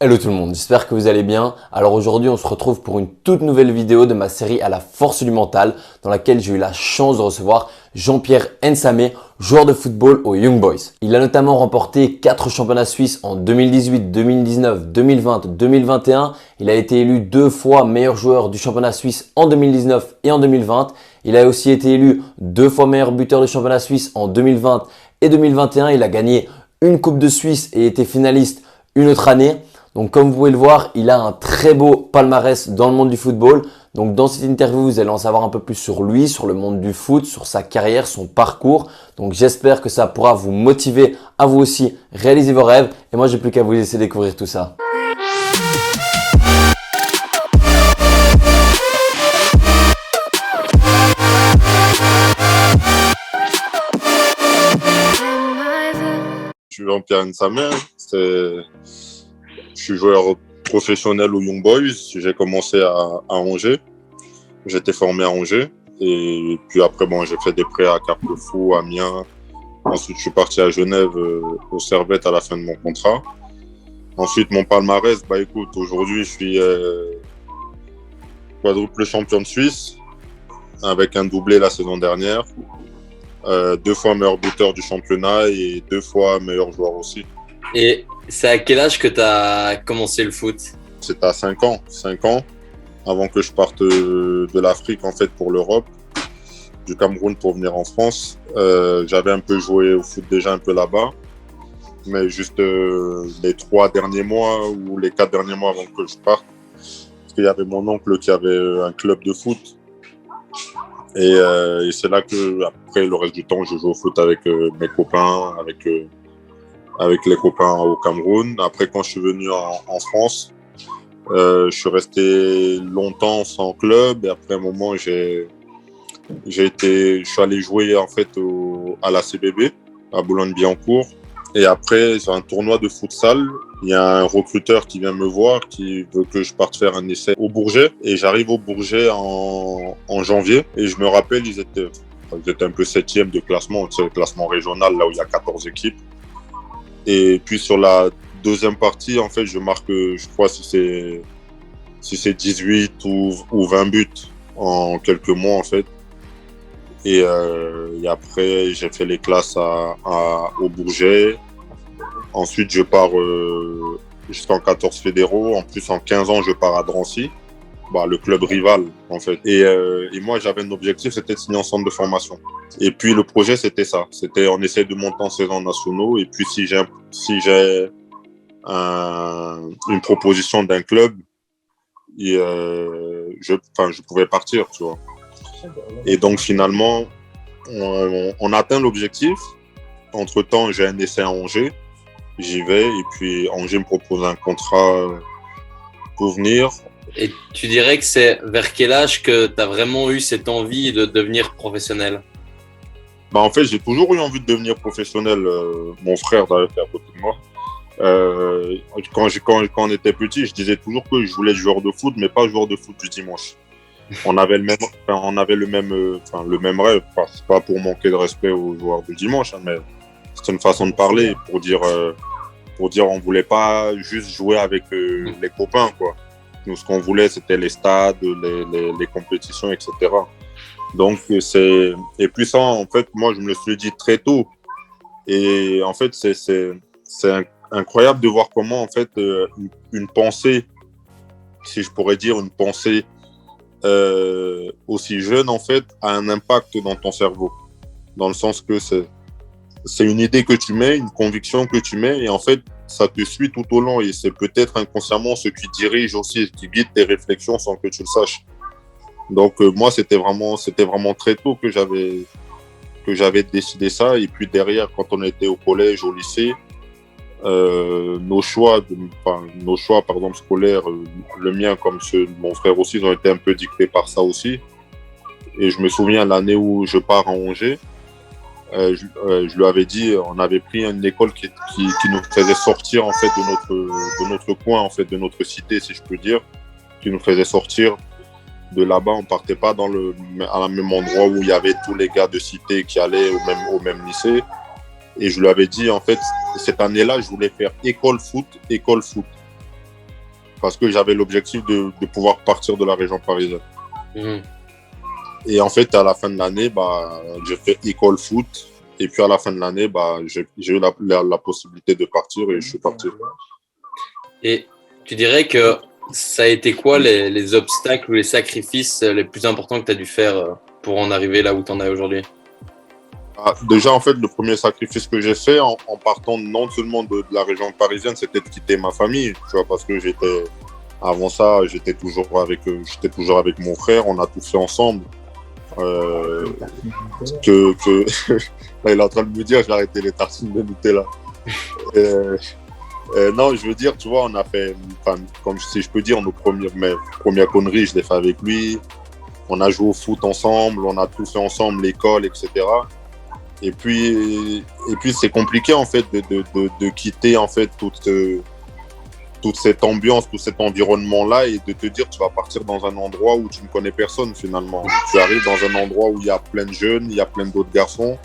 Hello tout le monde, j'espère que vous allez bien. Alors aujourd'hui on se retrouve pour une toute nouvelle vidéo de ma série à la force du mental dans laquelle j'ai eu la chance de recevoir Jean-Pierre Nsamé, joueur de football aux Young Boys. Il a notamment remporté 4 championnats suisses en 2018, 2019, 2020, 2021. Il a été élu 2 fois meilleur joueur du championnat suisse en 2019 et en 2020. Il a aussi été élu 2 fois meilleur buteur du championnat suisse en 2020 et 2021. Il a gagné une Coupe de Suisse et été finaliste une autre année. Donc comme vous pouvez le voir, il a un très beau palmarès dans le monde du football. Donc dans cette interview, vous allez en savoir un peu plus sur lui, sur le monde du foot, sur sa carrière, son parcours. Donc j'espère que ça pourra vous motiver à vous aussi réaliser vos rêves. Et moi, j'ai plus qu'à vous laisser découvrir tout ça. Je suis Jean-Pierre Nsamé, je suis joueur professionnel aux Young Boys. J'ai commencé à Angers, j'étais formé à Angers et puis après j'ai fait des prêts à Carquefou, Amiens. Ensuite je suis parti à Genève au Servette à la fin de mon contrat. Ensuite mon palmarès, écoute, aujourd'hui je suis quadruple champion de Suisse avec un doublé la saison dernière. 2 fois meilleur buteur du championnat et 2 fois meilleur joueur aussi. Et c'est à quel âge que tu as commencé le foot? C'était à 5 ans, avant que je parte de l'Afrique en fait pour l'Europe, du Cameroun pour venir en France. J'avais un peu joué au foot déjà un peu là-bas, mais juste les 3 derniers mois ou les 4 derniers mois avant que je parte, parce qu'il y avait mon oncle qui avait un club de foot. Et c'est là que, après le reste du temps, je joue au foot avec mes copains, avec les copains au Cameroun. Après, quand je suis venu en France, je suis resté longtemps sans club. Et après un moment, je suis allé jouer en fait à la CBB, à Boulogne-Billancourt. Et après, sur un tournoi de futsal, il y a un recruteur qui vient me voir, qui veut que je parte faire un essai au Bourget. Et j'arrive au Bourget en janvier. Et je me rappelle, ils étaient un peu 7e de classement. C'est le classement régional, là où il y a 14 équipes. Et puis sur la deuxième partie, en fait, je marque, je crois, si c'est 18 ou 20 buts en quelques mois, en fait. Et après, j'ai fait les classes au Bourget. Ensuite, je pars jusqu'en 14 fédéraux. En plus, en 15 ans, je pars à Drancy, le club rival, en fait. Et moi, j'avais un objectif, c'était de signer en centre de formation. Et puis, le projet, c'était ça. On essaie de monter en saison nationaux. Et puis, si j'ai une proposition d'un club, je pouvais partir, tu vois. Et donc, finalement, on atteint l'objectif. Entre-temps, j'ai un essai à Angers. J'y vais. Et puis, Angers me propose un contrat pour venir. Et tu dirais que c'est vers quel âge que tu as vraiment eu cette envie de devenir professionnel? En fait, j'ai toujours eu envie de devenir professionnel. Mon frère, d'ailleurs, qui est à côté de moi. Quand on était petit, je disais toujours que je voulais être joueur de foot, mais pas joueur de foot du dimanche. On avait le même rêve. C'est pas pour manquer de respect aux joueurs du dimanche, mais c'est une façon de parler pour dire on voulait pas juste jouer avec les copains, quoi. Nous, ce qu'on voulait, c'était les stades, les compétitions, etc. Donc, et puis ça, en fait, moi, je me le suis dit très tôt. Et en fait, c'est incroyable de voir comment, en fait, une pensée, si je pourrais dire, une pensée aussi jeune, en fait, a un impact dans ton cerveau. Dans le sens que c'est une idée que tu mets, une conviction que tu mets, et en fait, ça te suit tout au long. Et c'est peut-être inconsciemment ce qui dirige aussi, qui guide tes réflexions sans que tu le saches. Donc, moi, c'était vraiment très tôt que j'avais décidé ça. Et puis derrière, quand on était au collège, au lycée, nos choix scolaires, le mien comme ceux de mon frère aussi, ils ont été un peu dictés par ça aussi. Et je me souviens l'année où je pars à Angers, je lui avais dit, on avait pris une école qui nous faisait sortir en fait de notre coin, en fait, de notre cité, si je peux dire, qui nous faisait sortir de là-bas. On partait pas à la même endroit où il y avait tous les gars de cité qui allaient au même lycée. Et je lui avais dit, en fait, cette année-là, je voulais faire école foot. parce que j'avais l'objectif de pouvoir partir de la région parisienne. Mhm. Et en fait, à la fin de l'année, j'ai fait école foot. Et puis à la fin de l'année, j'ai eu la possibilité de partir et je suis parti. Et tu dirais que ça a été quoi les obstacles ou les sacrifices les plus importants que tu as dû faire pour en arriver là où tu en es aujourd'hui? Déjà, en fait, le premier sacrifice que j'ai fait en partant non seulement de la région parisienne, c'était de quitter ma famille, tu vois, parce que avant ça, j'étais toujours avec mon frère, on a tout fait ensemble. Là, il est en train de me dire, j'ai arrêté les tartines de Nutella. Non, je veux dire, tu vois, on a fait, comme si je peux dire, mes premières conneries, je les fait avec lui. On a joué au foot ensemble, on a tout fait ensemble, l'école, etc. Et puis c'est compliqué en fait de quitter en fait toute cette ambiance, tout cet environnement-là et de te dire tu vas partir dans un endroit où tu ne connais personne finalement. Tu arrives dans un endroit où il y a plein de jeunes, il y a plein d'autres garçons.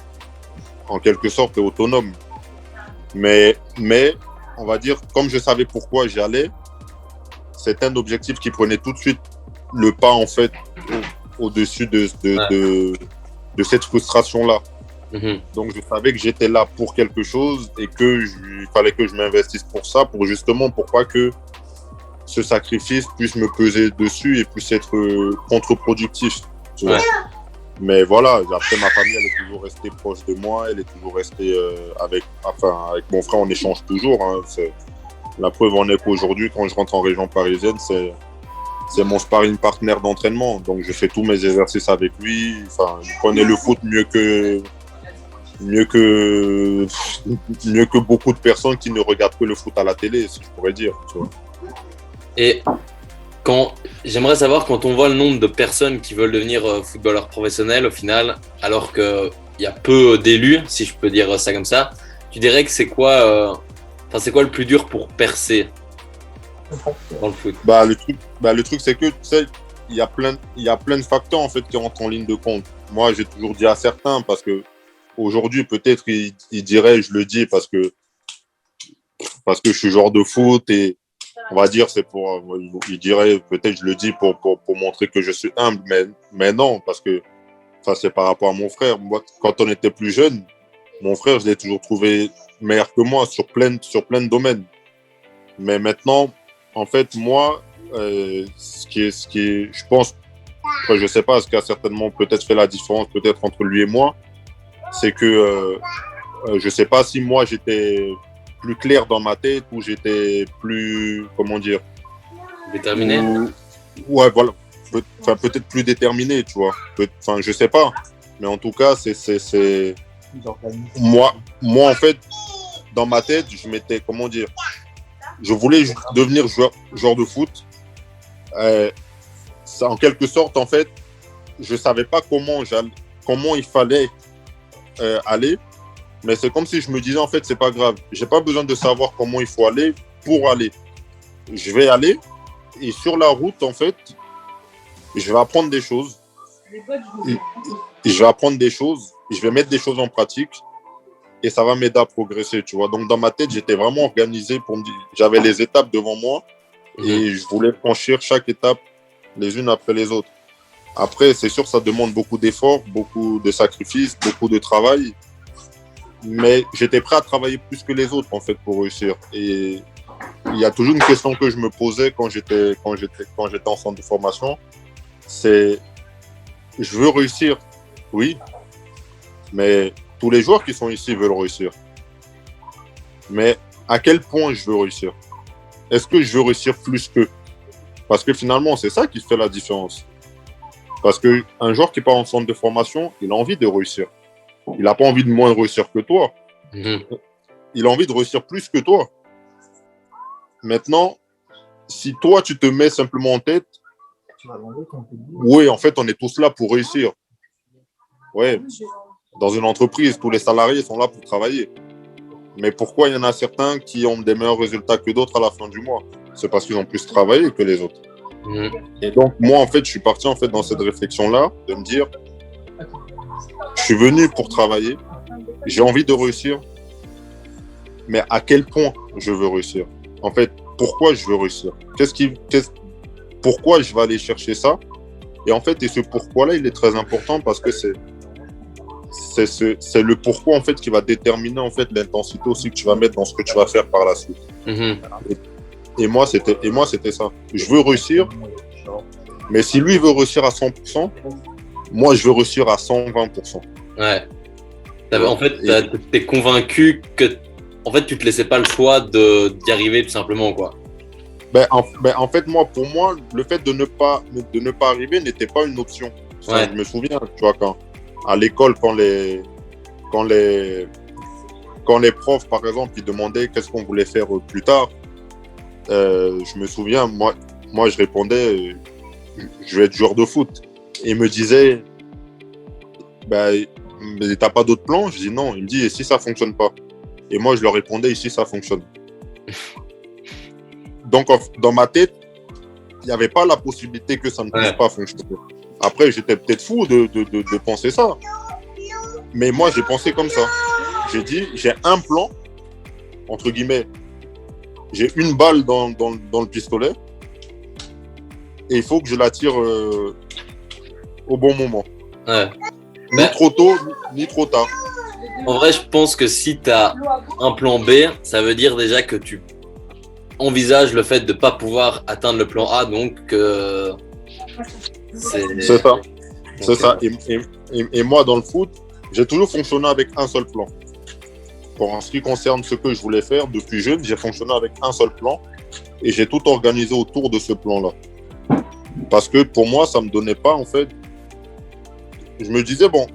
En quelque sorte, tu es autonome. Mais on va dire, comme je savais pourquoi j'y allais, c'était un objectif qui prenait tout de suite le pas en fait au-dessus de cette frustration-là. Mm-hmm. Donc je savais que j'étais là pour quelque chose et qu'il fallait que je m'investisse pour ça, pour justement pour pas que ce sacrifice puisse me peser dessus et puisse être contre-productif. Tu vois. Mais voilà, après ma famille, elle est toujours restée proche de moi, elle est toujours restée avec mon frère, on échange toujours. Hein. La preuve en est qu'aujourd'hui, quand je rentre en région parisienne, c'est mon sparring partner d'entraînement. Donc je fais tous mes exercices avec lui. Enfin, je connais le foot mieux que beaucoup de personnes qui ne regardent que le foot à la télé, si je pourrais dire. Tu vois. Et j'aimerais savoir, quand on voit le nombre de personnes qui veulent devenir footballeurs professionnels au final, alors qu'il y a peu d'élus, si je peux dire ça comme ça, tu dirais que c'est quoi le plus dur pour percer dans le foot? Le truc c'est que tu sais, il y a plein de facteurs en fait qui rentrent en ligne de compte. Moi, j'ai toujours dit à certains, parce que aujourd'hui, peut-être, il dirait, je le dis parce que je suis joueur de foot et on va dire, il dirait, peut-être, je le dis pour montrer que je suis humble, mais non, parce que ça, c'est par rapport à mon frère. Moi, quand on était plus jeune, mon frère, je l'ai toujours trouvé meilleur que moi sur plein de domaines. Mais maintenant, en fait, moi, ce qui est, je pense, je sais pas, ce qui a certainement peut-être fait la différence, peut-être entre lui et moi, c'est que je sais pas si moi j'étais plus clair dans ma tête ou j'étais plus, comment dire, déterminé. Ouais, voilà, peut-être plus déterminé, tu vois. Enfin, je sais pas, mais en tout cas, c'est moi en fait, dans ma tête, je m'étais, comment dire, je voulais devenir joueur de foot. Ça, en quelque sorte, en fait, je savais pas comment il fallait aller, mais c'est comme si je me disais, en fait, c'est pas grave. J'ai pas besoin de savoir comment il faut aller pour aller. Je vais aller et sur la route, en fait, je vais apprendre des choses. Je vais mettre des choses en pratique et ça va m'aider à progresser, tu vois. Donc, dans ma tête, j'étais vraiment organisé pour me dire, j'avais les étapes devant moi et je voulais franchir chaque étape les unes après les autres. Après, c'est sûr, ça demande beaucoup d'efforts, beaucoup de sacrifices, beaucoup de travail. Mais j'étais prêt à travailler plus que les autres, en fait, pour réussir. Et il y a toujours une question que je me posais quand j'étais en centre de formation. C'est, je veux réussir, oui, mais tous les joueurs qui sont ici veulent réussir. Mais à quel point je veux réussir? Est-ce que je veux réussir plus qu'eux? Parce que finalement, c'est ça qui fait la différence. Parce qu'un joueur qui part en centre de formation, il a envie de réussir. Il n'a pas envie de moins réussir que toi. Il a envie de réussir plus que toi. Maintenant, si toi, tu te mets simplement en tête, oui, en fait, on est tous là pour réussir. Oui, dans une entreprise, tous les salariés sont là pour travailler. Mais pourquoi il y en a certains qui ont des meilleurs résultats que d'autres à la fin du mois? C'est parce qu'ils ont plus travaillé que les autres. Et donc, moi, en fait, je suis parti en fait, dans cette réflexion-là, de me dire, je suis venu pour travailler, j'ai envie de réussir, mais à quel point je veux réussir? En fait, pourquoi je veux réussir. Pourquoi je vais aller chercher ça. Et en fait, et ce pourquoi-là, il est très important parce que c'est le pourquoi en fait qui va déterminer en fait l'intensité aussi que tu vas mettre dans ce que tu vas faire par la suite. Mhm. Et moi, c'était ça. Je veux réussir, mais si lui veut réussir à 100%, moi, je veux réussir à 120%. Ouais. En fait, t'es convaincu que en fait, tu te laissais pas le choix d'y arriver tout simplement, quoi. En fait, pour moi, le fait de ne pas arriver n'était pas une option. Enfin, Ouais. je me souviens, tu vois, à l'école, quand les profs, par exemple, ils demandaient qu'est-ce qu'on voulait faire plus tard, je me souviens, moi je répondais, je vais être joueur de foot. Et ils me disaient, mais t'as pas d'autre plan? Je dis non. Il me dit, et si ça fonctionne pas? Et moi, je leur répondais, et si ça fonctionne? Donc, dans ma tête, il n'y avait pas la possibilité que ça ne puisse pas fonctionner. Après, j'étais peut-être fou de penser ça. Mais moi, j'ai pensé comme ça. J'ai dit, j'ai un plan, entre guillemets, j'ai une balle dans le pistolet et il faut que je la tire au bon moment. Ouais. Ni trop tôt, ni trop tard. En vrai, je pense que si tu as un plan B, ça veut dire déjà que tu envisages le fait de ne pas pouvoir atteindre le plan A, donc c'est ça. C'est ça. Et moi, dans le foot, j'ai toujours fonctionné avec un seul plan. En ce qui concerne ce que je voulais faire depuis jeune, j'ai fonctionné avec un seul plan et j'ai tout organisé autour de ce plan-là. Parce que pour moi, ça ne me donnait pas, en fait. Je me disais, bon,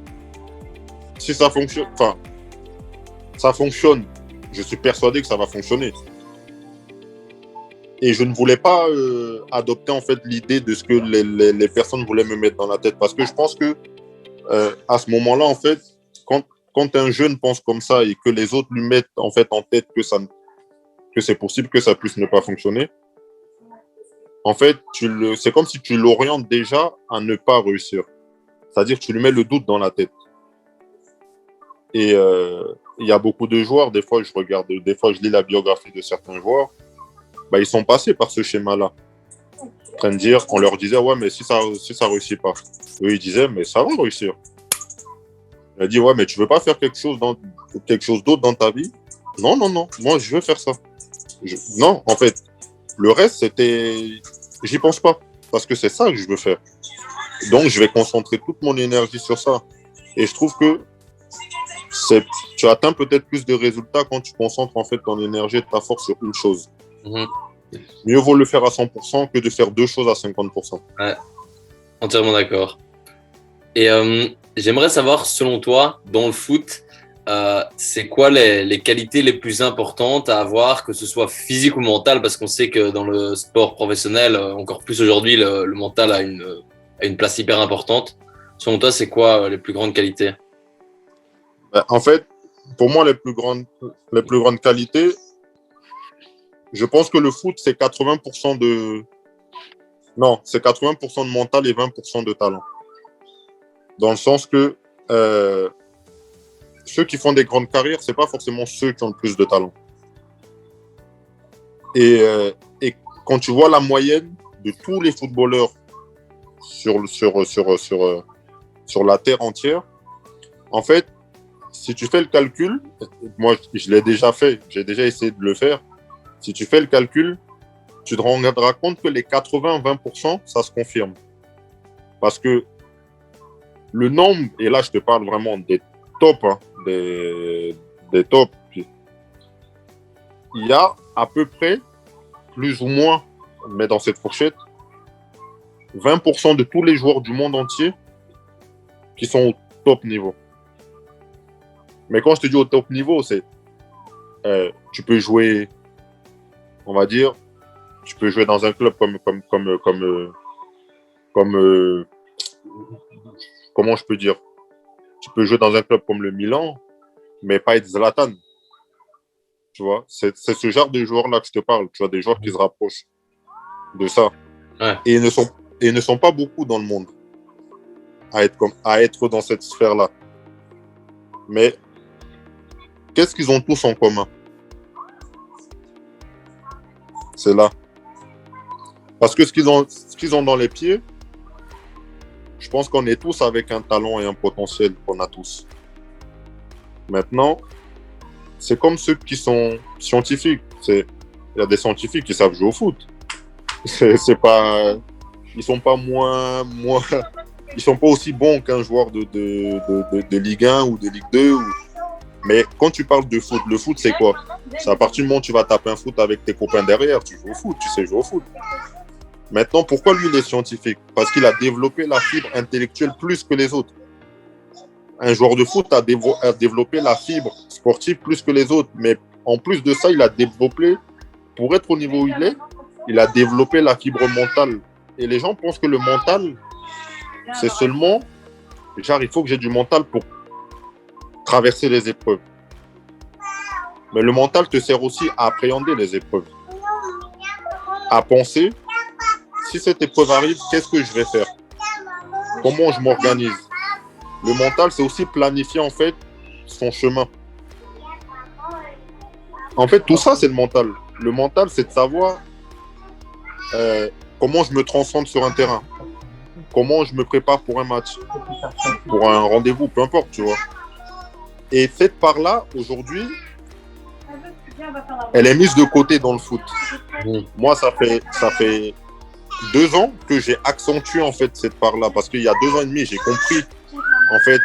si ça fonctionne, enfin, ça fonctionne, je suis persuadé que ça va fonctionner. Et je ne voulais pas adopter, en fait, l'idée de ce que les personnes voulaient me mettre dans la tête. Parce que je pense que, à ce moment-là, en fait, quand un jeune pense comme ça et que les autres lui mettent en fait en tête que c'est possible que ça puisse ne pas fonctionner, en fait, c'est comme si tu l'orientes déjà à ne pas réussir. C'est-à-dire que tu lui mets le doute dans la tête. Et il y a beaucoup de joueurs, des fois je lis la biographie de certains joueurs, ils sont passés par ce schéma-là. En train de dire, on leur disait, ouais, mais si ça réussit pas. Eux, ils disaient, mais ça va réussir. Il a dit, ouais, mais tu veux pas faire quelque chose d'autre dans ta vie? Non, moi, je veux faire ça. Non, en fait, le reste, j'y pense pas. Parce que c'est ça que je veux faire. Donc, je vais concentrer toute mon énergie sur ça. Et je trouve que tu atteins peut-être plus de résultats quand tu concentres, en fait, ton énergie et ta force sur une chose. Mmh. Mieux vaut le faire à 100% que de faire deux choses à 50%. Ouais, entièrement d'accord. Et j'aimerais savoir, selon toi, dans le foot, c'est quoi les qualités les plus importantes à avoir, que ce soit physique ou mental, parce qu'on sait que dans le sport professionnel, encore plus aujourd'hui, le mental a une place hyper importante. Selon toi, c'est quoi les plus grandes qualités? En fait, pour moi, les plus grandes qualités, je pense que le foot, c'est 80% de... Non, c'est 80% de mental et 20% de talent. Dans le sens que ceux qui font des grandes carrières, c'est pas forcément ceux qui ont le plus de talent. Et quand tu vois la moyenne de tous les footballeurs sur la terre entière, en fait, si tu fais le calcul, moi je l'ai déjà fait, j'ai déjà essayé de le faire. Si tu fais le calcul, tu te rendras compte que les 80-20%, ça se confirme. Parce que le nombre, et là je te parle vraiment des tops, hein, des tops, il y a à peu près, plus ou moins, mais dans cette fourchette, 20% de tous les joueurs du monde entier qui sont au top niveau. Mais quand je te dis au top niveau, c'est tu peux jouer, on va dire, tu peux jouer dans un club comment je peux dire, tu peux jouer dans un club comme le Milan, mais pas être Zlatan. Tu vois, c'est ce genre de joueurs-là que je te parle. Tu vois, des joueurs qui se rapprochent de ça. Ouais. Et ils ne sont pas beaucoup dans le monde à être dans cette sphère-là. Mais qu'est-ce qu'ils ont tous en commun? C'est là. Parce que ce qu'ils ont dans les pieds, je pense qu'on est tous avec un talent et un potentiel qu'on a tous. Maintenant, c'est comme ceux qui sont scientifiques. Il y a des scientifiques qui savent jouer au foot. C'est pas, ils sont pas ils sont pas aussi bons qu'un joueur de Ligue 1 ou de Ligue 2. Mais quand tu parles de foot, le foot, c'est quoi? C'est à partir du moment où tu vas taper un foot avec tes copains derrière, tu joues au foot, tu sais jouer au foot. Maintenant, pourquoi lui, il est scientifique? Parce qu'il a développé la fibre intellectuelle plus que les autres. Un joueur de foot a développé la fibre sportive plus que les autres. Mais en plus de ça, il a développé, pour être au niveau où il a développé la fibre mentale. Et les gens pensent que le mental, c'est seulement, genre, il faut que j'ai du mental pour traverser les épreuves. Mais le mental te sert aussi à appréhender les épreuves. À penser, si cette épreuve arrive, qu'est-ce que je vais faire? Comment je m'organise? Le mental, c'est aussi planifier, en fait, son chemin. En fait, tout ça, c'est le mental. Le mental, c'est de savoir comment je me transcende sur un terrain. Comment je me prépare pour un match, pour un rendez-vous, peu importe, tu vois. Et cette part-là, aujourd'hui, elle est mise de côté dans le foot. Moi, ça fait 2 ans que j'ai accentué, en fait, cette part-là. Parce qu'il y a 2 ans et demi, j'ai compris, en fait,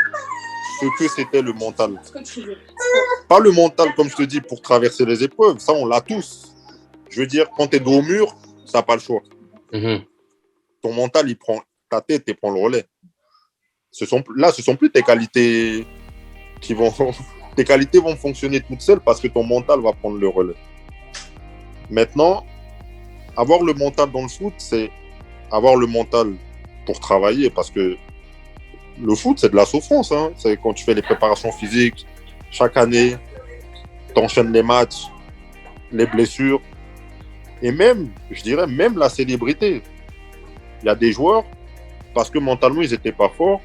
ce que c'était le mental. Pas le mental, comme je te dis, pour traverser les épreuves. Ça, on l'a tous. Je veux dire, quand tu es dos au mur, ça n'a pas le choix. Ton mental, il prend ta tête et prend le relais. Ce sont plus tes qualités qui vont... Tes qualités vont fonctionner toutes seules parce que ton mental va prendre le relais. Maintenant, avoir le mental dans le foot, c'est avoir le mental pour travailler parce que le foot, c'est de la souffrance. Hein. C'est quand tu fais les préparations physiques, chaque année, tu enchaînes les matchs, les blessures et même, je dirais, même la célébrité. Il y a des joueurs, parce que mentalement, ils n'étaient pas forts,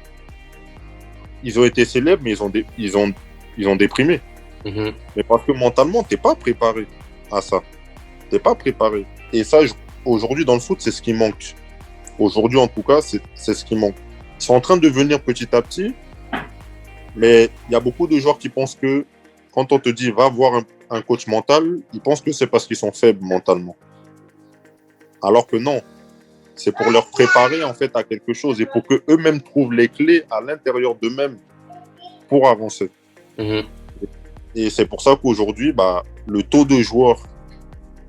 ils ont été célèbres, mais ils ont déprimé. Mais parce que mentalement, tu n'es pas préparé à ça. Tu n'es pas préparé. Et ça, aujourd'hui, dans le foot, c'est ce qui manque. Aujourd'hui, en tout cas, c'est ce qui manque. C'est en train de venir petit à petit, mais il y a beaucoup de joueurs qui pensent que quand on te dit va voir un coach mental, ils pensent que c'est parce qu'ils sont faibles mentalement. Alors que non, c'est pour leur préparer en fait à quelque chose et pour qu'eux-mêmes trouvent les clés à l'intérieur d'eux-mêmes pour avancer. Et c'est pour ça qu'aujourd'hui, le taux de joueurs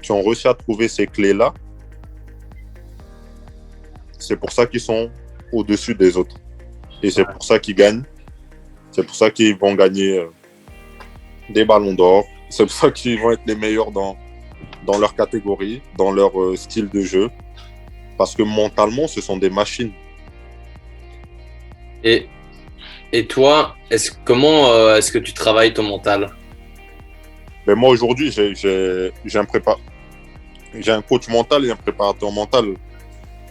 qui ont réussi à trouver ces clés-là, c'est pour ça qu'ils sont au-dessus des autres. Et c'est pour ça qu'ils gagnent. C'est pour ça qu'ils vont gagner des ballons d'or. C'est pour ça qu'ils vont être les meilleurs dans leur catégorie, dans leur style de jeu. Parce que mentalement, ce sont des machines. Et toi, comment est-ce que tu travailles ton mental? Ben moi, aujourd'hui, j'ai un coach mental et un préparateur mental.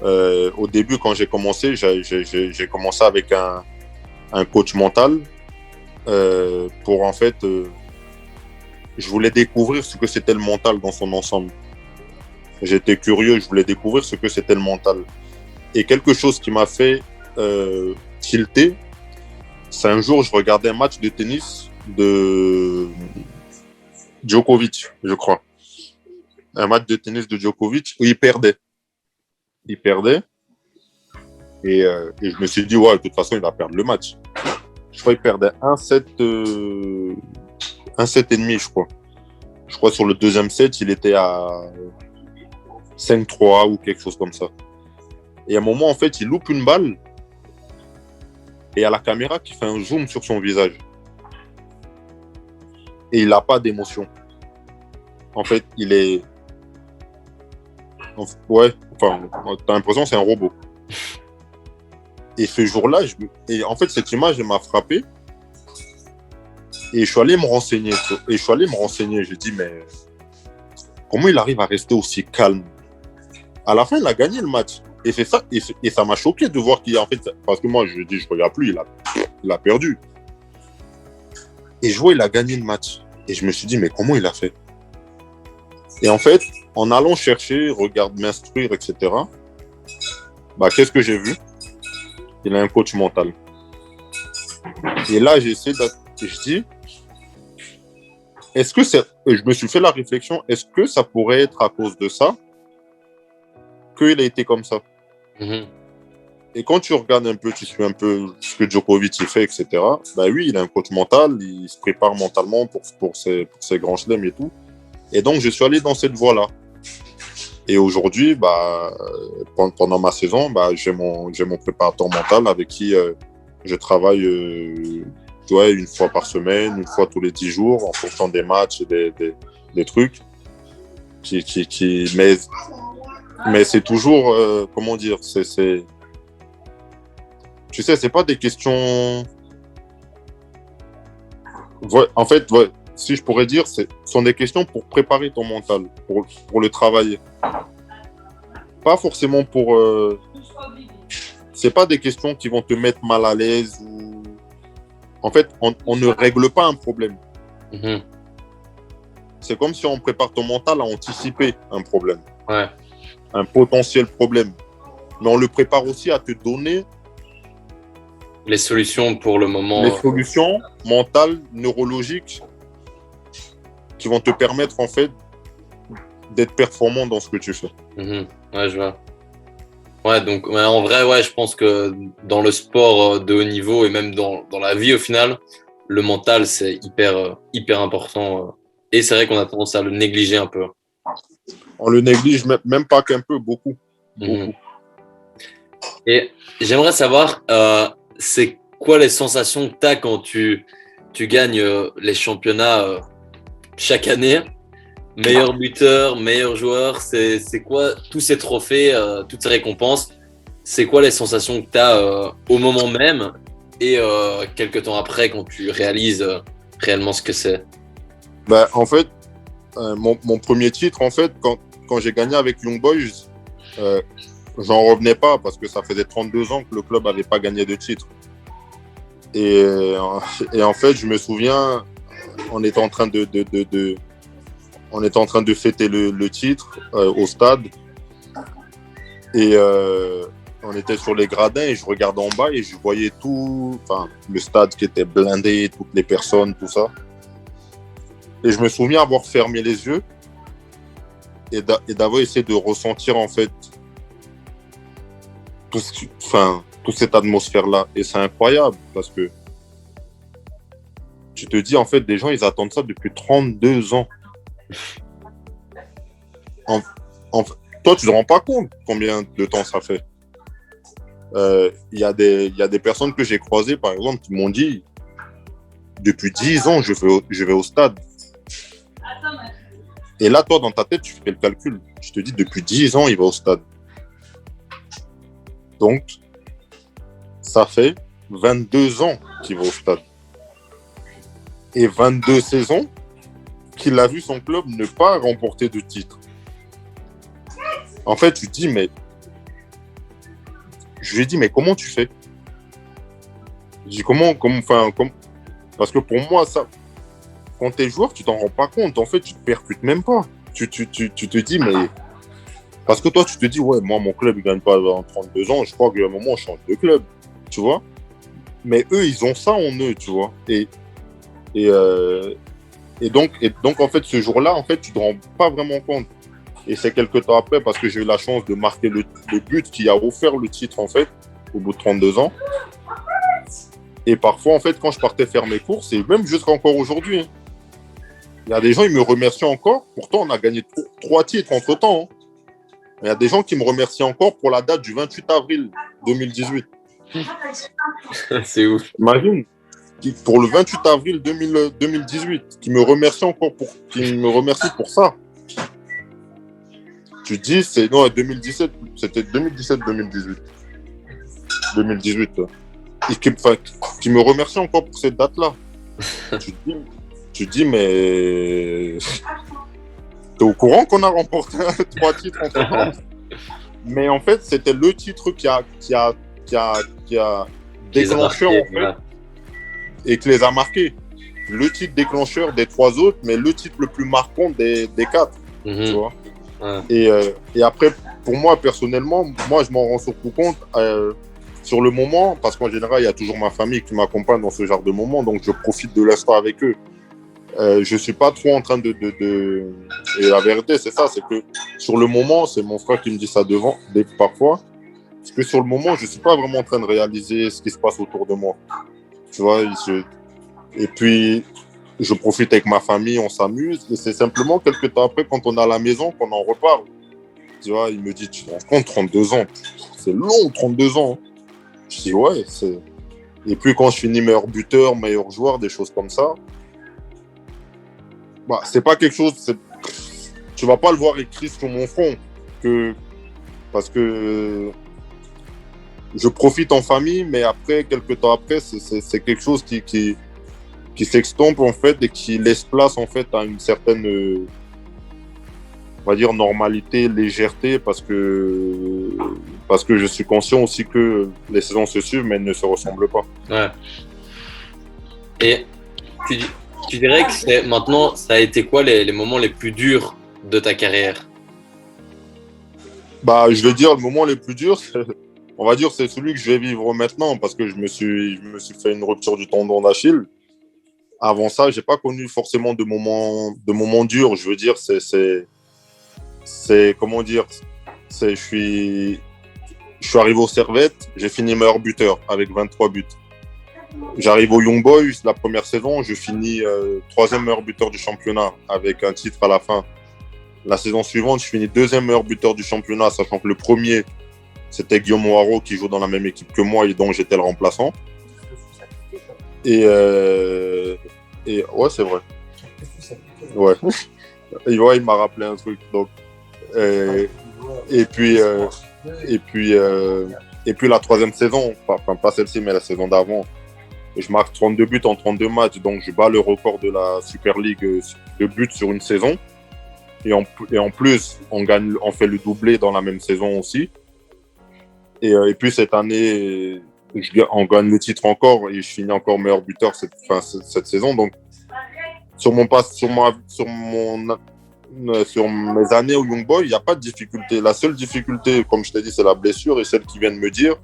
Au début, quand j'ai commencé, j'ai commencé avec un coach mental pour en fait, je voulais découvrir ce que c'était le mental dans son ensemble. J'étais curieux, je voulais découvrir ce que c'était le mental. Et quelque chose qui m'a fait tilter, c'est un jour, je regardais un match de tennis de Djokovic, je crois. Un match de tennis de Djokovic où il perdait. Et je me suis dit, ouais, de toute façon, il va perdre le match. Je crois qu'il perdait 1-7 et demi, je crois. Je crois sur le deuxième set, il était à 5-3 ou quelque chose comme ça. Et à un moment, en fait, il loupe une balle et il y a la caméra qui fait un zoom sur son visage. Et il n'a pas d'émotion. En fait, il est... Ouais, enfin, t'as l'impression que c'est un robot. Et ce jour-là, et en fait, cette image, elle m'a frappé. Et je suis allé me renseigner. J'ai dit, mais comment il arrive à rester aussi calme? À la fin, il a gagné le match. Et c'est ça, et ça m'a choqué de voir qu'il a en fait, parce que moi, je dis, je regarde plus, il a perdu. Et je vois, il a gagné le match. Et je me suis dit, mais comment il a fait? Et en fait, en allant chercher, m'instruire, etc., bah, qu'est-ce que j'ai vu? Il a un coach mental. Et là, je dis, est-ce que je me suis fait la réflexion, est-ce que ça pourrait être à cause de ça qu'il a été comme ça? Et quand tu regardes un peu, tu suis un peu ce que Djokovic il fait, etc., bah oui, il a un coach mental, il se prépare mentalement pour ses grands chelems et tout. Et donc, je suis allé dans cette voie-là. Et aujourd'hui, bah, pendant ma saison, bah, j'ai mon préparateur mental avec qui je travaille une fois par semaine, une fois tous les 10 jours, en fonction des matchs et des trucs. Mais c'est toujours, comment dire, tu sais, c'est pas des questions. Ouais, en fait, ouais, si je pourrais dire, ce sont des questions pour préparer ton mental, pour le travailler. Pas forcément pour. C'est pas des questions qui vont te mettre mal à l'aise ou. En fait, on ne règle pas un problème. C'est comme si on prépare ton mental à anticiper un problème. Ouais. Un potentiel problème. Mais on le prépare aussi à te donner les solutions pour le moment. Les solutions mentales, neurologiques, qui vont te permettre en fait d'être performant dans ce que tu fais. Ouais, je vois. Ouais, donc ouais, en vrai, ouais, je pense que dans le sport de haut niveau et même dans la vie au final, le mental c'est hyper important. Et c'est vrai qu'on a tendance à le négliger un peu. On le néglige même pas qu'un peu, beaucoup. Et j'aimerais savoir, c'est quoi les sensations que tu as quand tu gagnes les championnats chaque année? Meilleur buteur, meilleur joueur, c'est quoi tous ces trophées, toutes ces récompenses? C'est quoi les sensations que tu as au moment même et quelques temps après quand tu réalises réellement ce que c'est? Ben, en fait, mon premier titre, en fait, quand j'ai gagné avec Young Boys, j'en revenais pas parce que ça faisait 32 ans que le club n'avait pas gagné de titre. Et en fait, je me souviens, on était en train de fêter le titre au stade. Et on était sur les gradins et je regardais en bas et je voyais le stade qui était blindé, toutes les personnes, tout ça. Et je me souviens avoir fermé les yeux et d'avoir essayé de ressentir en fait toute cette atmosphère-là. Et c'est incroyable parce que tu te dis, en fait, des gens, ils attendent ça depuis 32 ans. Toi, tu ne te rends pas compte combien de temps ça fait. Il y a des personnes que j'ai croisées, par exemple, qui m'ont dit, depuis 10 ans, je vais au stade. Et là, toi, dans ta tête, tu fais le calcul. Tu te dis, depuis 10 ans, il va au stade. Donc, ça fait 22 ans qu'il va au stade. Et 22 saisons qu'il a vu son club ne pas remporter de titre. En fait, je lui ai dit, mais comment tu fais? Je dis, comment, parce que pour moi, ça, quand tu es joueur, tu t'en rends pas compte. En fait, tu te percutes même pas. Tu te dis, mais... Parce que toi, tu te dis, ouais, moi, mon club, il gagne pas en 32 ans. Je crois qu'à un moment, je change de club. Tu vois? Mais eux, ils ont ça en eux, tu vois. Et donc, en fait, ce jour-là, en fait, tu te rends pas vraiment compte. Et c'est quelques temps après, parce que j'ai eu la chance de marquer le but qui a offert le titre, en fait, au bout de 32 ans. Et parfois, en fait, quand je partais faire mes courses, et même jusqu'à encore aujourd'hui, il y a des gens, ils me remercient encore. Pourtant, on a gagné 3 titres entre-temps. Il y a des gens qui me remercient encore pour la date du 28 avril 2018. C'est ouf. Imagine, pour le 28 avril 2018, qui me remercie encore pour ça. Tu dis, non, 2017, c'était 2017-2018. 2018. Et qui me remercie encore pour cette date-là. tu dis, mais t'es au courant qu'on a remporté 3 titres en temps? Mais en fait, c'était le titre qui a déclencheur, en fait, et qui les a marqués. Le titre déclencheur des 3 autres, mais le titre le plus marquant des 4. Tu vois? Ouais. Et après, pour moi, personnellement, moi, je m'en rends surtout compte sur le moment, parce qu'en général, il y a toujours ma famille qui m'accompagne dans ce genre de moment, donc je profite de l'instant avec eux. Je suis pas trop en train Et la vérité, c'est ça, c'est que sur le moment, c'est mon frère qui me dit ça parfois, parce que sur le moment, je suis pas vraiment en train de réaliser ce qui se passe autour de moi. Tu vois, et puis, je profite avec ma famille, on s'amuse, et c'est simplement quelques temps après, quand on est à la maison, qu'on en reparle. Tu vois, il me dit, tu te rends compte, 32 ans, c'est long, 32 ans. Je dis, ouais, c'est... Et puis, quand je finis meilleur buteur, meilleur joueur, des choses comme ça, bah, c'est pas quelque chose... Tu vas pas le voir écrit sur mon front, parce que je profite en famille, mais après, quelques temps après, c'est quelque chose qui s'extompe, en fait, et qui laisse place, en fait, à une certaine... on va dire normalité, légèreté, parce que je suis conscient aussi que les saisons se suivent, mais elles ne se ressemblent pas. Ouais. Et tu dirais que maintenant, ça a été quoi les moments les plus durs de ta carrière? Bah, je vais dire, le moment les plus durs, on va dire, c'est celui que je vais vivre maintenant, parce que je me suis fait une rupture du tendon d'Achille. Avant ça, j'ai pas connu forcément de moments durs. Je veux dire, comment dire, je suis arrivé au Servette, j'ai fini meilleur buteur avec 23 buts. J'arrive au Young Boys, la première saison, je finis troisième meilleur buteur du championnat avec un titre à la fin. La saison suivante, je finis deuxième meilleur buteur du championnat, sachant que le premier, c'était Guillaume Moirot qui joue dans la même équipe que moi et dont j'étais le remplaçant. Et ouais, c'est vrai. Ouais. Et ouais, il m'a rappelé un truc. Donc, et puis la troisième saison, enfin pas celle-ci, mais la saison d'avant, je marque 32 buts en 32 matchs, donc je bats le record de la Super League de buts sur une saison. Et en plus, on fait le doublé dans la même saison aussi. Et puis cette année, on gagne le titre encore et je finis encore meilleur buteur cette saison. Donc sur mes années au Young Boy, il n'y a pas de difficulté. La seule difficulté, comme je t'ai dit, c'est la blessure, et celle qui vient de me dire,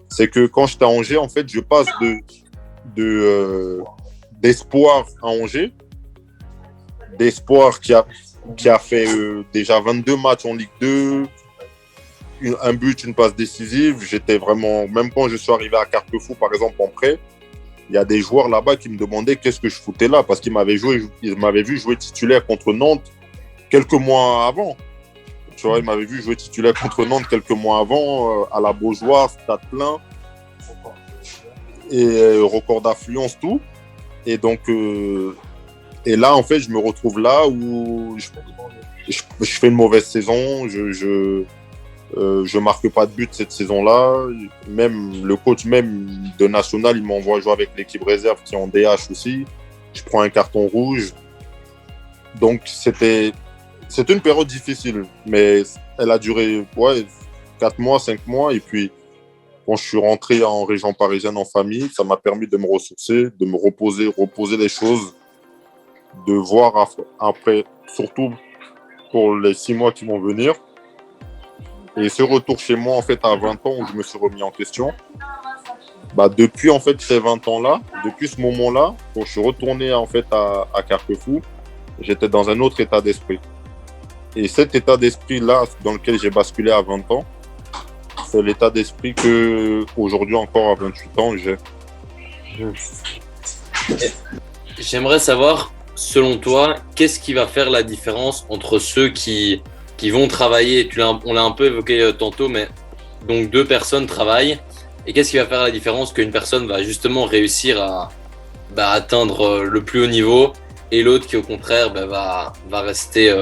c'est que quand j'étais à Angers, en fait, je passe d'espoir à Angers, d'espoir qui a fait déjà 22 matchs en Ligue 2, un but, une passe décisive. J'étais vraiment, même quand je suis arrivé à Carquefou, par exemple, en prêt, il y a des joueurs là-bas qui me demandaient qu'est-ce que je foutais là, parce qu'ils m'avaient vu jouer titulaire contre Nantes quelques mois avant. Tu vois, ils m'avaient vu jouer titulaire contre Nantes quelques mois avant, à la Beaujoire, stade plein, et record d'affluence, tout. Et donc, et là, en fait, je me retrouve là où je fais une mauvaise saison, je marque pas de but cette saison-là. Même le coach même de National, il m'envoie jouer avec l'équipe réserve qui est en DH aussi. Je prends un carton rouge. Donc c'était une période difficile, mais elle a duré 4 mois, 5 mois. Et puis quand je suis rentré en région parisienne en famille, ça m'a permis de me ressourcer, de me reposer les choses, de voir après, surtout pour les 6 mois qui vont venir. Et ce retour chez moi, en fait, à 20 ans, où je me suis remis en question, bah, depuis, en fait, ces 20 ans-là, depuis ce moment-là, quand je suis retourné, en fait, à Carquefou, j'étais dans un autre état d'esprit. Et cet état d'esprit-là, dans lequel j'ai basculé à 20 ans, c'est l'état d'esprit que, aujourd'hui encore, à 28 ans, j'ai. J'aimerais savoir, selon toi, qu'est-ce qui va faire la différence entre ceux qui vont travailler, on l'a un peu évoqué tantôt, mais donc 2 personnes travaillent, et qu'est-ce qui va faire la différence qu'une personne va justement réussir à atteindre le plus haut niveau, et l'autre qui au contraire va rester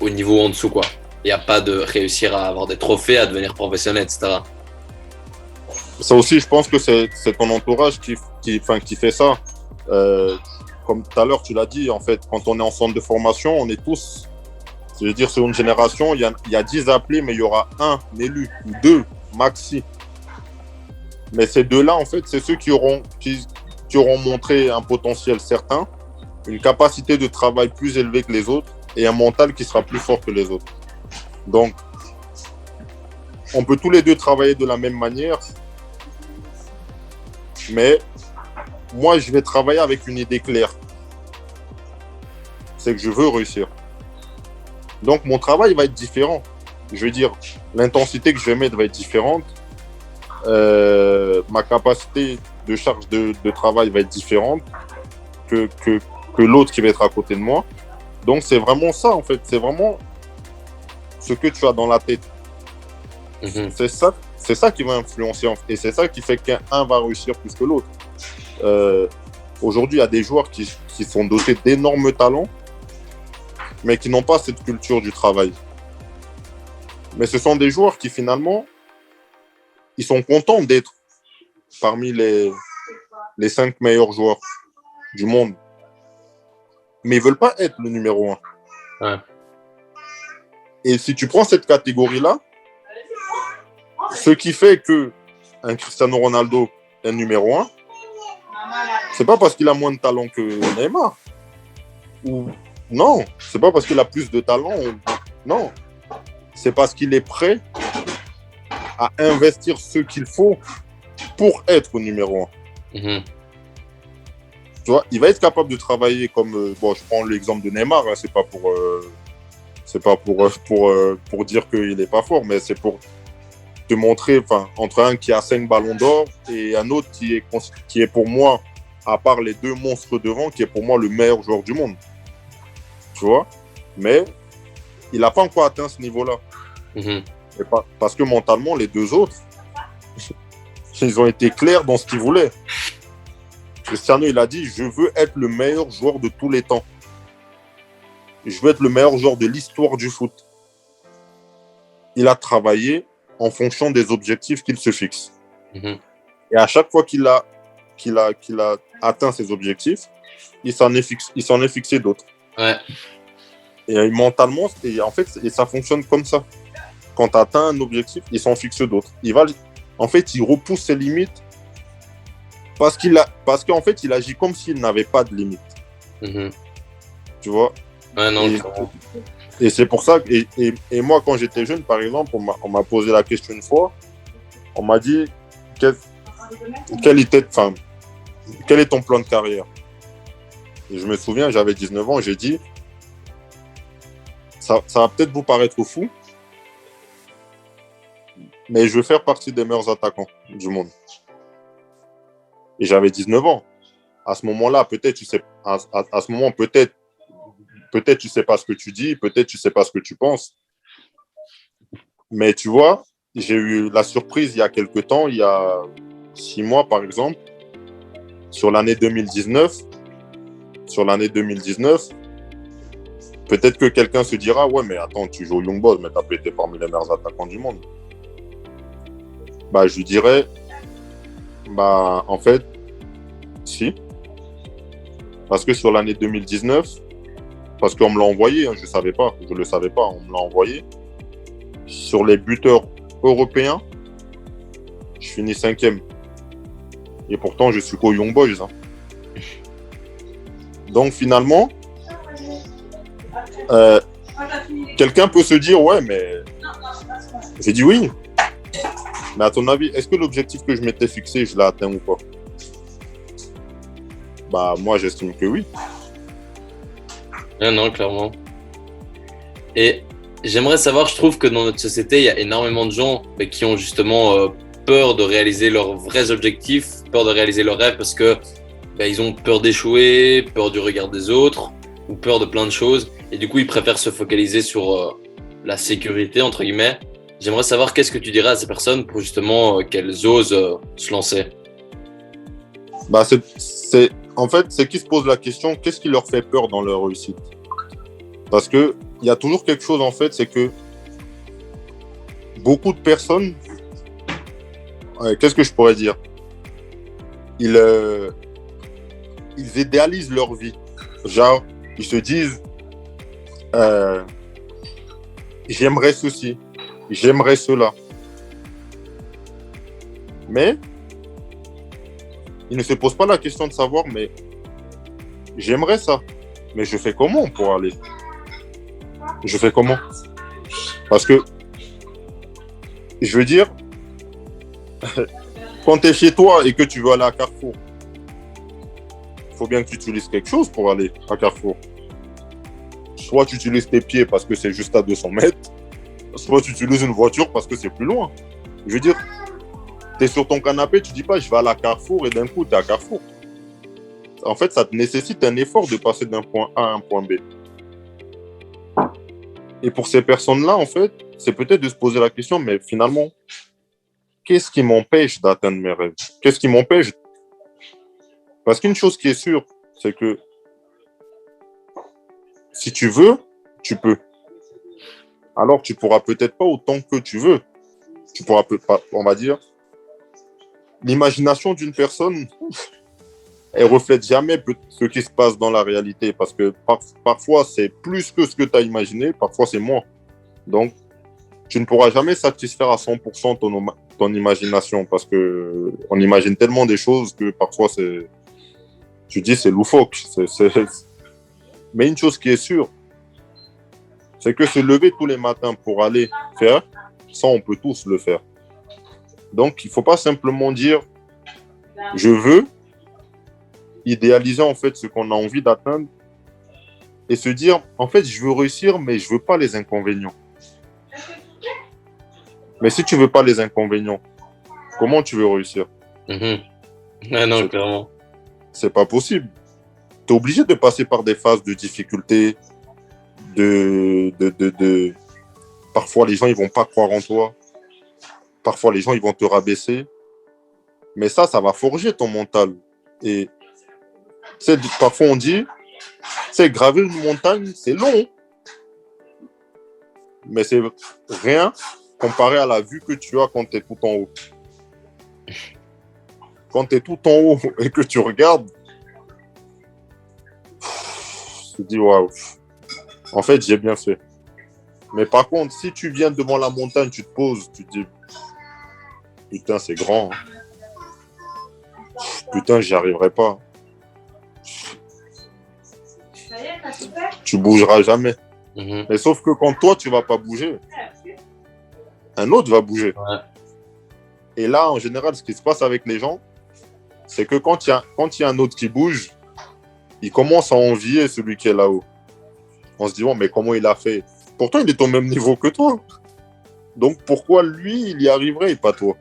au niveau en dessous, quoi. Il n'y a pas de réussir à avoir des trophées, à devenir professionnel, etc. Ça aussi, je pense que c'est ton entourage qui fait ça. Comme tout à l'heure, tu l'as dit, en fait, quand on est en centre de formation, on est tous... Je veux dire, sur une génération, il y a 10 appelés, mais il y aura un élu, ou 2, maxi. Mais ces 2-là, en fait, c'est ceux qui auront montré un potentiel certain, une capacité de travail plus élevée que les autres, et un mental qui sera plus fort que les autres. Donc, on peut tous les deux travailler de la même manière, mais moi, je vais travailler avec une idée claire. C'est que je veux réussir. Donc, mon travail va être différent. Je veux dire, l'intensité que je vais mettre va être différente. Ma capacité de charge de travail va être différente que l'autre qui va être à côté de moi. Donc, c'est vraiment ça, en fait. C'est vraiment ce que tu as dans la tête. C'est ça qui va influencer. Et c'est ça qui fait qu'un va réussir plus que l'autre. Aujourd'hui, il y a des joueurs qui sont dotés d'énormes talents, mais qui n'ont pas cette culture du travail. Mais ce sont des joueurs qui, finalement, ils sont contents d'être parmi les 5 meilleurs joueurs du monde. Mais ils ne veulent pas être le numéro 1. Ouais. Et si tu prends cette catégorie-là, ce qui fait qu'un Cristiano Ronaldo est numéro 1, c'est pas parce qu'il a moins de talent que Neymar. Non, c'est pas parce qu'il a plus de talent. Non, c'est parce qu'il est prêt à investir ce qu'il faut pour être numéro 1. Tu vois, il va être capable de travailler comme... bon, je prends l'exemple de Neymar, hein, c'est pas pour dire qu'il n'est pas fort, mais c'est pour te montrer, entre un qui a 5 ballons d'or et un autre qui est pour moi, à part les 2 monstres devant, qui est pour moi le meilleur joueur du monde. Tu vois? Mais il n'a pas encore atteint ce niveau-là. Parce que mentalement, les 2 autres, ils ont été clairs dans ce qu'ils voulaient. Cristiano, il a dit, je veux être le meilleur joueur de tous les temps. Je veux être le meilleur joueur de l'histoire du foot. Il a travaillé en fonction des objectifs qu'il se fixe. Et à chaque fois qu'il a atteint ses objectifs, il s'en est fixé d'autres. Ouais. Et mentalement, en fait, ça fonctionne comme ça. Quand tu atteins un objectif, il s'en fixe d'autres. Il repousse ses limites parce qu'en fait, il agit comme s'il n'avait pas de limites. Tu vois? Ouais, non, et c'est pour ça que, et moi, quand j'étais jeune, par exemple, on m'a posé la question une fois. On m'a dit quel est ton plan de carrière? Et je me souviens, j'avais 19 ans, j'ai dit ça va peut-être vous paraître fou, mais je veux faire partie des meilleurs attaquants du monde. Et j'avais 19 ans. À ce moment-là, peut-être tu sais pas ce que tu dis, peut-être tu sais pas ce que tu penses. Mais tu vois, j'ai eu la surprise il y a quelques temps, il y a 6 mois par exemple, sur l'année 2019, peut-être que quelqu'un se dira, ouais, mais attends, tu joues au Young Boys, mais tu as pas été parmi les meilleurs attaquants du monde. Je lui dirais, en fait, si. Parce que sur l'année 2019, parce qu'on me l'a envoyé, hein, je le savais pas, on me l'a envoyé. Sur les buteurs européens, je finis 5e. Et pourtant, je suis qu'au Young Boys. Hein. Donc finalement, quelqu'un peut se dire, ouais, mais... J'ai dit oui. Mais à ton avis, est-ce que l'objectif que je m'étais fixé, je l'ai atteint ou pas? Moi, j'estime que oui. Non, clairement. Et j'aimerais savoir, je trouve que dans notre société, il y a énormément de gens qui ont justement peur de réaliser leurs vrais objectifs, peur de réaliser leurs rêves parce que ils ont peur d'échouer, peur du regard des autres ou peur de plein de choses. Et du coup, ils préfèrent se focaliser sur la sécurité, entre guillemets. J'aimerais savoir qu'est-ce que tu dirais à ces personnes pour justement qu'elles osent se lancer. En fait, c'est qu'ils se posent la question, qu'est-ce qui leur fait peur dans leur réussite? Parce qu'il y a toujours quelque chose, en fait, c'est que beaucoup de personnes, qu'est-ce que je pourrais dire? Ils idéalisent leur vie. Genre, ils se disent, j'aimerais ceci, j'aimerais cela. Mais ils ne se posent pas la question de savoir, mais j'aimerais ça. Mais je fais comment pour aller? Je fais comment? Parce que, je veux dire, quand tu es chez toi et que tu veux aller à Carrefour, il faut bien que tu utilises quelque chose pour aller à Carrefour. Soit tu utilises tes pieds parce que c'est juste à 200 mètres, soit tu utilises une voiture parce que c'est plus loin. Je veux dire, tu es sur ton canapé, tu dis pas je vais aller à Carrefour et d'un coup tu es à Carrefour. En fait, ça te nécessite un effort de passer d'un point A à un point B. Et pour ces personnes-là, en fait, c'est peut-être de se poser la question, mais finalement, qu'est-ce qui m'empêche d'atteindre mes rêves? Qu'est-ce qui m'empêche? Parce qu'une chose qui est sûre, c'est que si tu veux, tu peux. Alors, tu pourras peut-être pas autant que tu veux. Tu pourras pas, on va dire, l'imagination d'une personne, elle reflète jamais ce qui se passe dans la réalité. Parce que parfois, c'est plus que ce que tu as imaginé, parfois, c'est moins. Donc, tu ne pourras jamais satisfaire à 100% ton imagination parce qu'on imagine tellement des choses que parfois, tu dis c'est loufoque. Mais une chose qui est sûre, c'est que se lever tous les matins pour aller faire, ça, on peut tous le faire. Donc, il ne faut pas simplement dire « je veux », idéaliser en fait ce qu'on a envie d'atteindre et se dire « en fait, je veux réussir, mais je ne veux pas les inconvénients ». Mais si tu ne veux pas les inconvénients, comment tu veux réussir? Ah non, clairement. C'est pas possible. Tu es obligé de passer par des phases de difficulté, Parfois, les gens, ils vont pas croire en toi. Parfois, les gens, ils vont te rabaisser. Mais ça va forger ton mental. Et parfois, on dit, gravir une montagne, c'est long. Mais c'est rien comparé à la vue que tu as quand tu es tout en haut. Quand tu es tout en haut et que tu regardes, tu te dis, waouh, en fait, j'ai bien fait. Mais par contre, si tu viens devant la montagne, tu te poses, tu te dis, putain, c'est grand. Putain, j'y arriverai pas. Tu bougeras jamais. Mais sauf que quand toi, tu vas pas bouger, un autre va bouger. Ouais. Et là, en général, ce qui se passe avec les gens, c'est que quand il y a un autre qui bouge, il commence à envier celui qui est là-haut. On se dit, oh, mais comment il a fait? Pourtant, il est au même niveau que toi. Donc, pourquoi lui, il y arriverait et pas toi?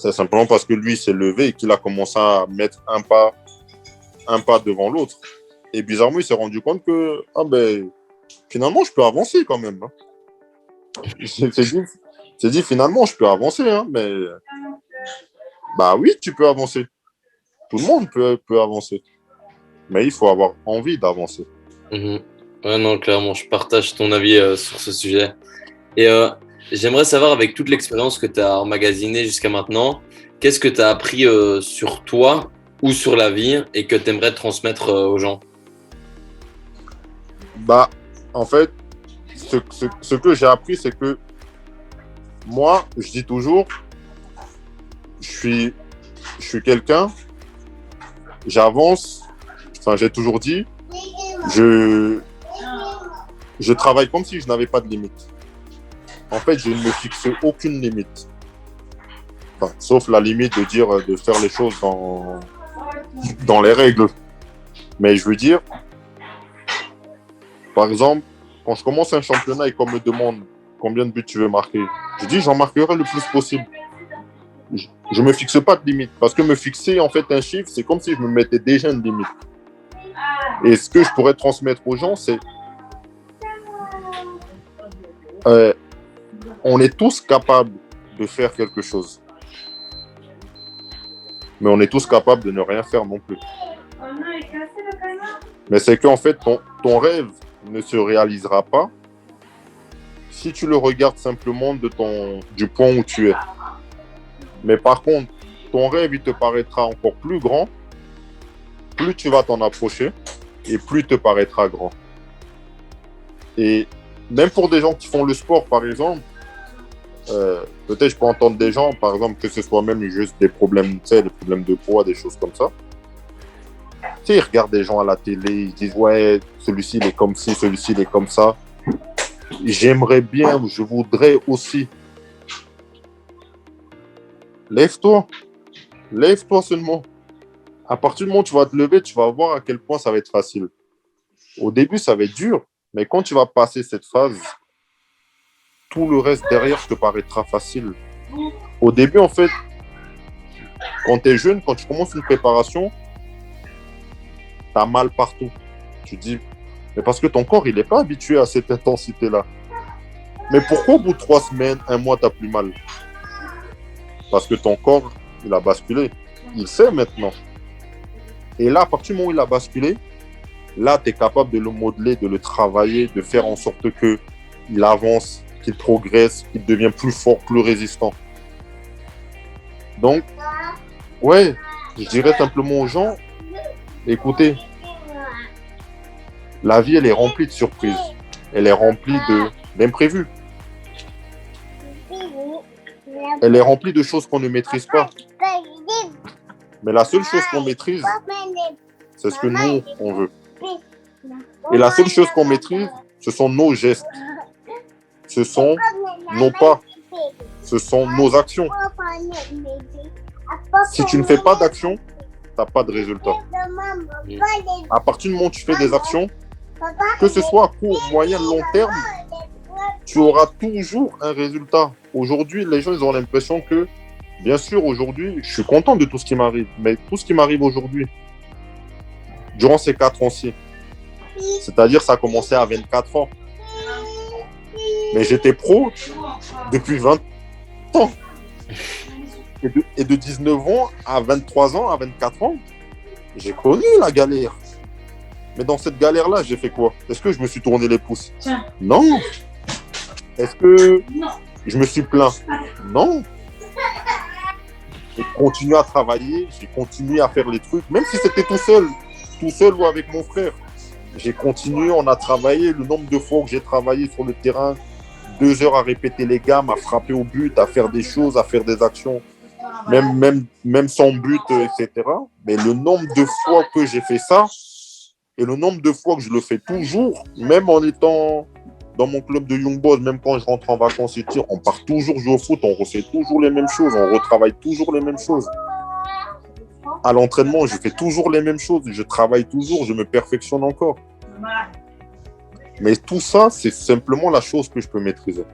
C'est simplement parce que lui s'est levé et qu'il a commencé à mettre un pas devant l'autre. Et bizarrement, il s'est rendu compte que finalement, je peux avancer quand même. Hein. Il s'est dit, finalement, je peux avancer. Hein, mais bah oui, tu peux avancer. Tout le monde peut avancer. Mais il faut avoir envie d'avancer. Ouais, non, clairement, je partage ton avis sur ce sujet. Et j'aimerais savoir, avec toute l'expérience que tu as emmagasinée jusqu'à maintenant, qu'est-ce que tu as appris sur toi ou sur la vie et que tu aimerais transmettre aux gens? Bah, en fait, ce que j'ai appris, c'est que moi, je dis toujours, je suis quelqu'un, j'avance, enfin, j'ai toujours dit, je travaille comme si je n'avais pas de limite. En fait, je ne me fixe aucune limite. Enfin, sauf la limite de faire les choses dans les règles. Mais je veux dire, par exemple, quand je commence un championnat et qu'on me demande combien de buts tu veux marquer, je dis j'en marquerai le plus possible. Je ne me fixe pas de limite. Parce que me fixer en fait un chiffre, c'est comme si je me mettais déjà une limite. Et ce que je pourrais transmettre aux gens, c'est on est tous capables de faire quelque chose. Mais on est tous capables de ne rien faire non plus. Mais c'est qu'en fait, ton rêve ne se réalisera pas si tu le regardes simplement du point où tu es. Mais par contre, ton rêve, il te paraîtra encore plus grand, plus tu vas t'en approcher et plus il te paraîtra grand. Et même pour des gens qui font le sport, par exemple, peut-être je peux entendre des gens, par exemple, que ce soit même juste des problèmes, tu sais, des problèmes de poids, des choses comme ça. Tu sais, ils regardent des gens à la télé, ils disent ouais, celui-ci il est comme ci, celui-ci il est comme ça. J'aimerais bien, je voudrais aussi. Lève-toi, lève-toi seulement. À partir du moment où tu vas te lever, tu vas voir à quel point ça va être facile. Au début, ça va être dur, mais quand tu vas passer cette phase, tout le reste derrière te paraîtra facile. Au début, en fait, quand tu es jeune, quand tu commences une préparation, tu as mal partout. Tu te dis, mais parce que ton corps, il n'est pas habitué à cette intensité-là. Mais pourquoi au bout de 3 semaines, 1 mois, tu n'as plus mal? Parce que ton corps, il a basculé. Il sait maintenant. Et là, à partir du moment où il a basculé, là, tu es capable de le modeler, de le travailler, de faire en sorte qu'il avance, qu'il progresse, qu'il devient plus fort, plus résistant. Donc, ouais, je dirais simplement aux gens, écoutez, la vie, elle est remplie de surprises. Elle est remplie d'imprévus. Elle est remplie de choses qu'on ne maîtrise pas. Mais la seule chose qu'on maîtrise, c'est ce que nous, on veut. Et la seule chose qu'on maîtrise, ce sont nos gestes. Ce sont nos pas. Ce sont nos actions. Si tu ne fais pas d'action, tu n'as pas de résultat. À partir du moment où tu fais des actions, que ce soit à court, moyen, long terme, tu auras toujours un résultat. Aujourd'hui, les gens ils ont l'impression que, bien sûr, aujourd'hui, je suis content de tout ce qui m'arrive, mais tout ce qui m'arrive aujourd'hui, durant ces 4 ans-ci, c'est-à-dire ça a commencé à 24 ans, mais j'étais pro depuis 20 ans. Et de 19 ans à 23 ans, à 24 ans, j'ai connu la galère. Mais dans cette galère-là, j'ai fait quoi? Est-ce que je me suis tourné les pouces? Non. Est-ce que je me suis plaint? Non. J'ai continué à travailler, j'ai continué à faire les trucs, même si c'était tout seul ou avec mon frère. J'ai continué, on a travaillé. Le nombre de fois que j'ai travaillé sur le terrain, 2 heures à répéter les gammes, à frapper au but, à faire des choses, à faire des actions, même sans but, etc. Mais le nombre de fois que j'ai fait ça, et le nombre de fois que je le fais toujours, même en étant dans mon club de Young Boys, même quand je rentre en vacances ici, on part toujours jouer au foot, on refait toujours les mêmes choses, on retravaille toujours les mêmes choses. À l'entraînement, je fais toujours les mêmes choses, je travaille toujours, je me perfectionne encore. Mais tout ça, c'est simplement la chose que je peux maîtriser.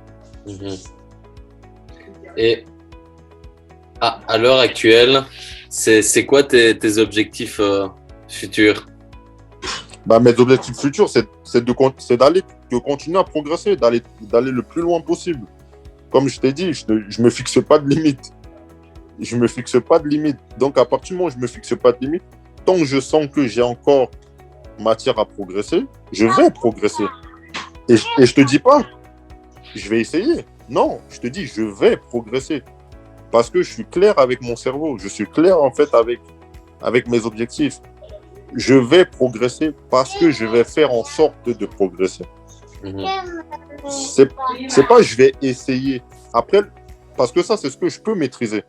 Et à l'heure actuelle, c'est quoi tes objectifs futurs? Mes objectifs futurs, c'est de continuer à progresser, d'aller le plus loin possible. Comme je t'ai dit, je me fixe pas de limite. Je me fixe pas de limite. Donc, à partir du moment où je me fixe pas de limite, tant que je sens que j'ai encore matière à progresser, je vais progresser. Et je te dis pas, je vais essayer. Non, je te dis, je vais progresser. Parce que je suis clair avec mon cerveau. Je suis clair, en fait, avec mes objectifs. Je vais progresser parce que je vais faire en sorte de progresser. C'est pas je vais essayer. Après, parce que ça, c'est ce que je peux maîtriser.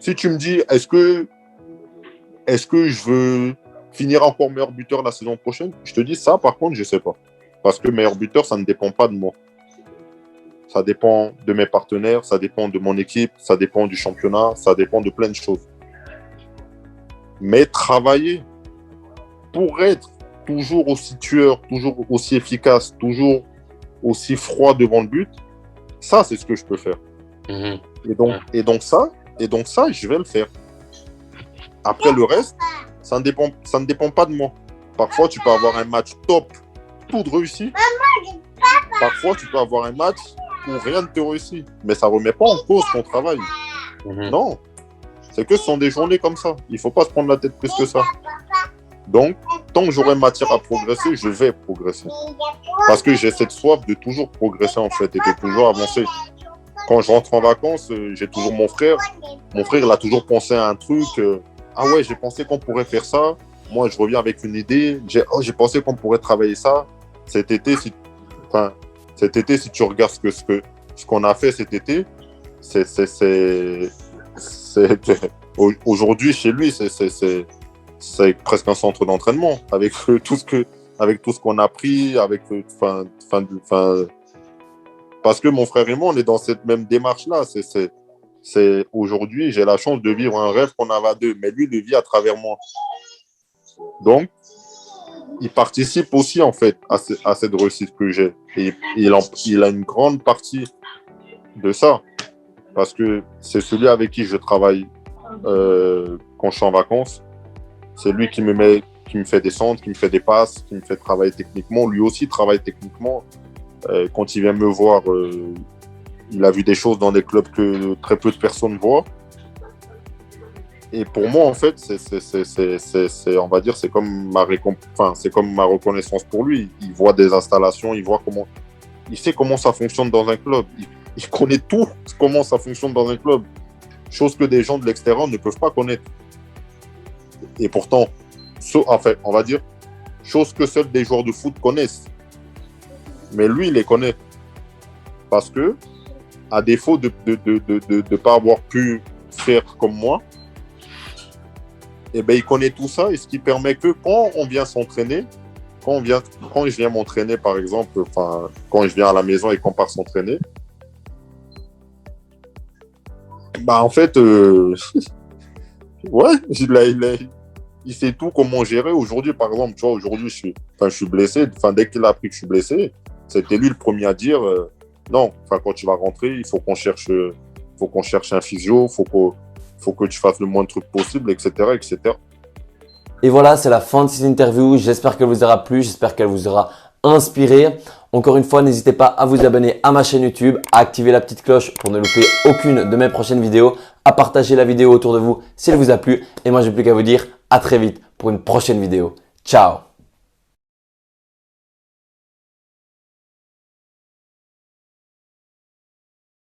Si tu me dis, est-ce que je veux finir encore meilleur buteur la saison prochaine? Je te dis ça, par contre, je sais pas. Parce que meilleur buteur, ça ne dépend pas de moi. Ça dépend de mes partenaires, ça dépend de mon équipe, ça dépend du championnat, ça dépend de plein de choses. Mais travailler pour être toujours aussi tueur, toujours aussi efficace, toujours aussi froid devant le but, ça, c'est ce que je peux faire. Et donc ça, je vais le faire. Après le reste, ça ne dépend pas de moi. Parfois, tu peux avoir un match top, tout réussi. Parfois, tu peux avoir un match où rien ne te réussit. Mais ça ne remet pas en cause ton travail. Non. C'est que ce sont des journées comme ça. Il ne faut pas se prendre la tête plus que ça. Donc, tant que j'aurai matière à progresser, je vais progresser. Parce que j'ai cette soif de toujours progresser, en fait, et de toujours avancer. Quand je rentre en vacances, j'ai toujours mon frère. Mon frère, il a toujours pensé à un truc. Ah ouais, j'ai pensé qu'on pourrait faire ça. Moi, je reviens avec une idée. J'ai pensé qu'on pourrait travailler ça. Cet été, si tu regardes ce qu'on a fait cet été, aujourd'hui, chez lui, c'est presque un centre d'entraînement avec avec tout ce qu'on a appris, parce que mon frère et moi, on est dans cette même démarche-là. Aujourd'hui, j'ai la chance de vivre un rêve qu'on avait à deux, mais lui, il le vit à travers moi. Donc, il participe aussi, en fait, à cette réussite que j'ai. Et il a une grande partie de ça, parce que c'est celui avec qui je travaille quand je suis en vacances. C'est lui qui me fait descendre, qui me fait des passes, qui me fait travailler techniquement. Lui aussi travaille techniquement. Quand il vient me voir, il a vu des choses dans des clubs que très peu de personnes voient. Et pour moi, en fait, on va dire, c'est comme c'est comme ma reconnaissance pour lui. Il voit des installations, il sait comment ça fonctionne dans un club. Il connaît tout comment ça fonctionne dans un club. Chose que des gens de l'extérieur ne peuvent pas connaître. Et pourtant, on va dire, chose que seuls des joueurs de foot connaissent. Mais lui, il les connaît. Parce que, à défaut de ne pas avoir pu faire comme moi, eh ben, il connaît tout ça, et ce qui permet que quand on vient s'entraîner, quand je viens m'entraîner, par exemple, quand je viens à la maison et qu'on part s'entraîner, bah en fait, ouais, il sait tout comment gérer. Aujourd'hui, par exemple, tu vois, aujourd'hui, je suis blessé. Dès qu'il a appris que je suis blessé, c'était lui le premier à dire non, quand tu vas rentrer, il faut qu'on cherche un physio, faut que tu fasses le moins de trucs possible, etc., etc. Et voilà, c'est la fin de cette interview. J'espère qu'elle vous aura plu, j'espère qu'elle vous aura inspiré. Encore une fois, n'hésitez pas à vous abonner à ma chaîne YouTube, à activer la petite cloche pour ne louper aucune de mes prochaines vidéos, à partager la vidéo autour de vous si elle vous a plu. Et moi, je n'ai plus qu'à vous dire à très vite pour une prochaine vidéo. Ciao!